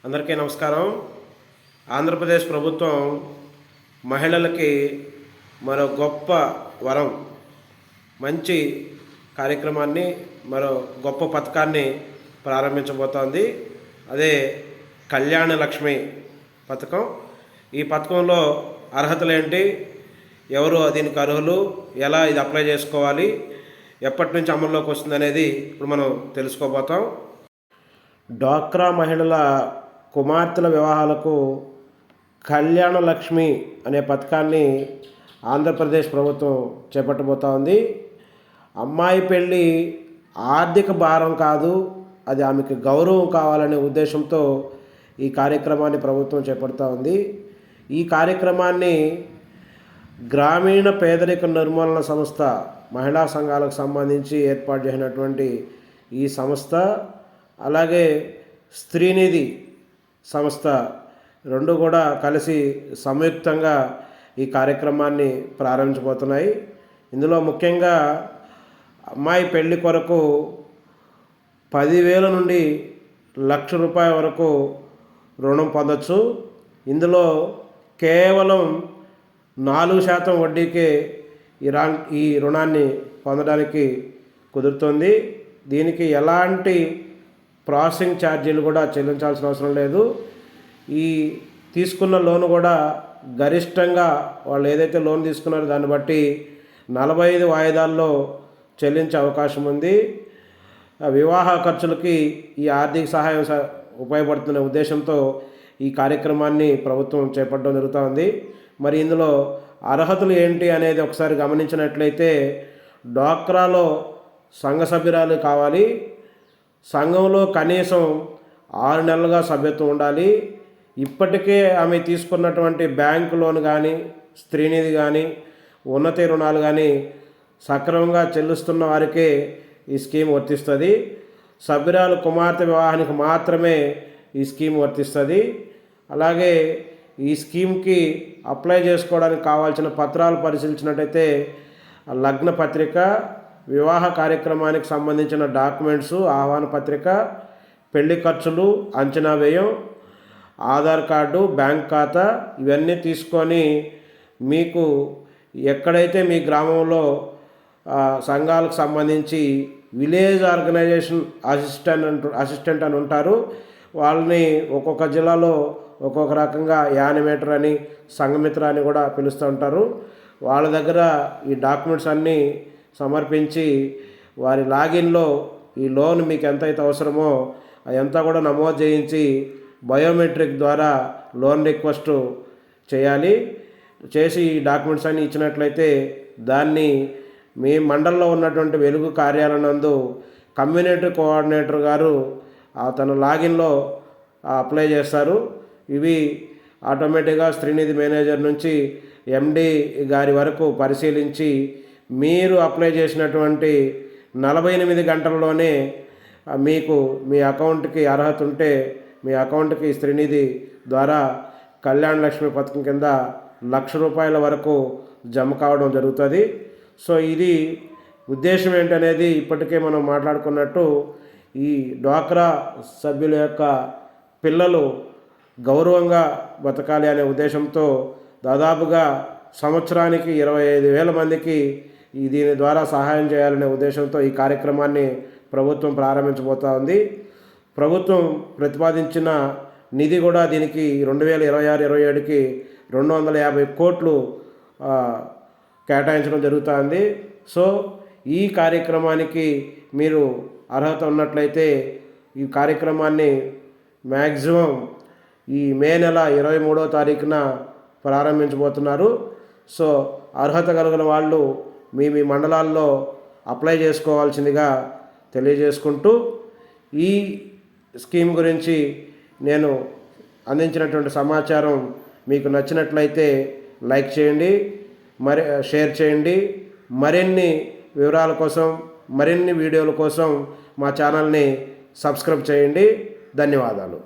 అందరికీ నమస్కారం. ఆంధ్రప్రదేశ్ ప్రభుత్వం మహిళలకి మరో గొప్ప వరం, మంచి కార్యక్రమాన్ని, మరో గొప్ప పథకాన్ని ప్రారంభించబోతోంది. అదే కళ్యాణ లక్ష్మి పథకం. ఈ పథకంలో అర్హతలు ఏంటి, ఎవరు దీనికి అర్హులు, ఎలా ఇది అప్లై చేసుకోవాలి, ఎప్పటి నుంచి అమల్లోకి వస్తుంది అనేది ఇప్పుడు మనం తెలుసుకోబోతాం. డ్వాక్రా మహిళల కుమార్తెల వివాహాలకు కళ్యాణ లక్ష్మి అనే పథకాన్ని ఆంధ్రప్రదేశ్ ప్రభుత్వం చేపట్టబోతా ఉంది. అమ్మాయి పెళ్ళి ఆర్థిక భారం కాదు, అది ఆమెకు గౌరవం కావాలనే ఉద్దేశంతో ఈ కార్యక్రమాన్ని ప్రభుత్వం చేపడుతూ ఉంది. ఈ కార్యక్రమాన్ని గ్రామీణ పేదరిక నిర్మూలన సంస్థ, మహిళా సంఘాలకు సంబంధించి ఏర్పాటు చేసినటువంటి ఈ సంస్థ, అలాగే స్త్రీనిధి సంస్థ రెండు కూడా కలిసి సంయుక్తంగా ఈ కార్యక్రమాన్ని ప్రారంభించబోతున్నాయి. ఇందులో ముఖ్యంగా అమ్మాయి పెళ్లి కొరకు 10,000 నుండి ₹1,00,000 వరకు రుణం పొందొచ్చు. ఇందులో కేవలం 4% వడ్డీకే ఈ రుణాన్ని పొందడానికి కుదురుతుంది. దీనికి ఎలాంటి ప్రాసెసింగ్ ఛార్జీలు కూడా చెల్లించాల్సిన అవసరం లేదు. ఈ తీసుకున్న లోను కూడా గరిష్టంగా వాళ్ళు ఏదైతే లోన్ తీసుకున్నారో దాన్ని బట్టి 45 వాయిదాల్లో చెల్లించే అవకాశం ఉంది. వివాహ ఖర్చులకి ఈ ఆర్థిక సహాయం ఉపయోగపడుతున్న ఉద్దేశంతో ఈ కార్యక్రమాన్ని ప్రభుత్వం చేపట్టడం జరుగుతూ ఉంది. మరి ఇందులో అర్హతలు ఏంటి అనేది ఒకసారి గమనించినట్లయితే, డ్వాక్రాలో సంఘ సభ్యురాలు కావాలి, సంఘంలో కనీసం 6 నెలలుగా సభ్యత్వం ఉండాలి, ఇప్పటికే ఆమె తీసుకున్నటువంటి బ్యాంకు లోన్ కానీ, స్త్రీనిధి కానీ, ఉన్నత రుణాలు కానీ సక్రమంగా చెల్లిస్తున్న వారికే ఈ స్కీమ్ వర్తిస్తుంది. సభ్యురాలు కుమార్తె వివాహానికి మాత్రమే ఈ స్కీమ్ వర్తిస్తుంది. అలాగే ఈ స్కీమ్కి అప్లై చేసుకోవడానికి కావాల్సిన పత్రాలు పరిశీలించినట్టయితే లగ్న పత్రిక, వివాహ కార్యక్రమానికి సంబంధించిన డాక్యుమెంట్సు, ఆహ్వాన పత్రిక, పెళ్లి ఖర్చులు అంచనా వ్యయం, ఆధార్ కార్డు, బ్యాంక్ ఖాతా, ఇవన్నీ తీసుకొని మీకు ఎక్కడైతే మీ గ్రామంలో సంఘాలకు సంబంధించి విలేజ్ ఆర్గనైజేషన్ అసిస్టెంట్ అని ఉంటారు, వాళ్ళని ఒక్కొక్క జిల్లాలో ఒక్కొక్క రకంగా యానిమేటర్ అని, సంఘమిత్ర అని కూడా పిలుస్తూ ఉంటారు. వాళ్ళ దగ్గర ఈ డాక్యుమెంట్స్ అన్నీ సమర్పించి వారి లాగిన్లో ఈ లోన్ మీకు ఎంతైతే అవసరమో అదంతా కూడా నమోదు చేయించి బయోమెట్రిక్ ద్వారా లోన్ రిక్వెస్ట్ చేయాలి. చేసి ఈ డాక్యుమెంట్స్ అన్నీ ఇచ్చినట్లయితే దాన్ని మీ మండలంలో ఉన్నటువంటి వెలుగు కార్యాలయం నందు కమ్యూనిటీ కోఆర్డినేటర్ గారు తన లాగిన్లో అప్లై చేస్తారు. ఇవి ఆటోమేటిక్గా స్త్రీనిధి మేనేజర్ నుంచి ఎండి గారి వరకు పరిశీలించి మీరు అప్లై చేసినటువంటి 48 గంటల్లోనే మీకు మీ అకౌంట్కి అర్హత ఉంటే మీ అకౌంట్కి స్త్రీనిధి ద్వారా కళ్యాణ లక్ష్మి పథకం కింద ₹1,00,000 వరకు జమ కావడం జరుగుతుంది. సో ఇది ఉద్దేశం ఏంటనేది ఇప్పటికే మనం మాట్లాడుకున్నట్టు, ఈ డ్వాక్రా సభ్యుల యొక్క పిల్లలు గౌరవంగా బతకాలి అనే ఉద్దేశంతో దాదాపుగా సంవత్సరానికి 25,000 మందికి దీని ద్వారా సహాయం చేయాలనే ఉద్దేశంతో ఈ కార్యక్రమాన్ని ప్రభుత్వం ప్రారంభించబోతూ ఉంది. ప్రభుత్వం ప్రతిపాదించిన నిధి కూడా దీనికి 2026-27కి 250 కోట్లు కేటాయించడం జరుగుతుంది. సో ఈ కార్యక్రమానికి మీరు అర్హత ఉన్నట్లయితే ఈ కార్యక్రమాన్ని మ్యాక్సిమం ఈ మే నెల 23వ తారీఖున ప్రారంభించబోతున్నారు. సో అర్హత కలిగిన వాళ్ళు మీ మండలాల్లో అప్లై చేసుకోవాల్సిందిగా తెలియజేసుకుంటూ, ఈ స్కీమ్ గురించి నేను అందించినటువంటి సమాచారం మీకు నచ్చినట్లయితే లైక్ చేయండి, షేర్ చేయండి. మరిన్ని వివరాల కోసం, మరిన్ని వీడియోల కోసం మా ఛానల్ని సబ్స్క్రైబ్ చేయండి. ధన్యవాదాలు.